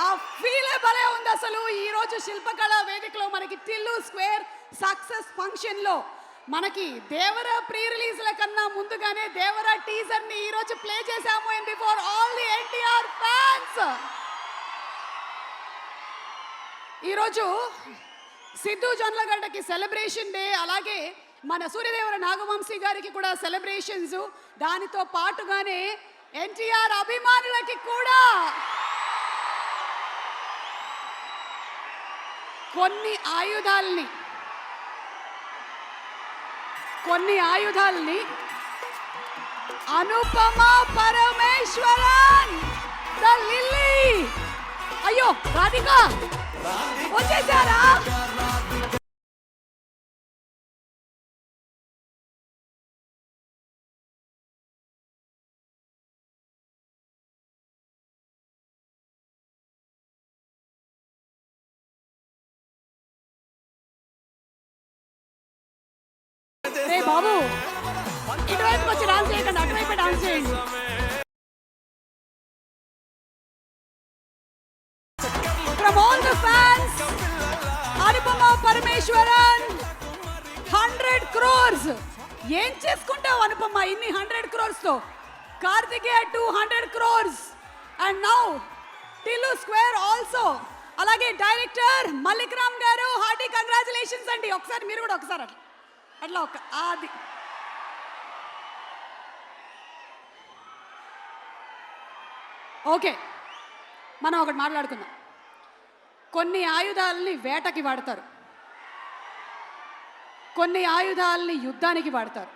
ఆ ఫీలే భలే ఉంది అసలు. ఈరోజు శిల్పకళా వేదికలో మనకి టిల్లు స్క్వేర్ సక్సెస్ ఫంక్షన్లో మనకి దేవరా ప్రీ రిలీజ్ల కన్నా ముందుగానే దేవరా టీజర్ ని ఈరోజు ప్లే చేశాము and before all the NTR fans. ఈరోజు సిద్ధు జొన్నలగడ్డకి సెలబ్రేషన్ డే, అలాగే మన సూర్యదేవర నాగవంశీ గారికి కూడా సెలబ్రేషన్స్. దానితో పాటుగానే ఎన్టీఆర్ అభిమానులకి కూడా కొన్ని ఆయుధాలని అనుపమ పరమేశ్వరన్ ద లిల్లీ. అయ్యో రాధిక వచ్చేసారా? రే బాబు, ఇటువైపుకి వచ్చి డాన్స్ చేయకండి, అటువైపు డాన్స్ చేయండి. From all the fans, Anupama Parameswaran 100 crores. ఏం చేసుకుంటావు అనుపమ ఇన్ని 100 crores తో? Karthikeya 200 crores and now Tillu square also. అలాగే director Mallik Ram garu hearty congratulations అండి. ఒకసారి మీరు కూడా ఒకసారి అట్లా అది ఓకే. మనం ఒకటి మాట్లాడుకుందాం. కొన్ని ఆయుధాలని వేటకి వాడతారు, కొన్ని ఆయుధాలని యుద్ధానికి వాడతారు.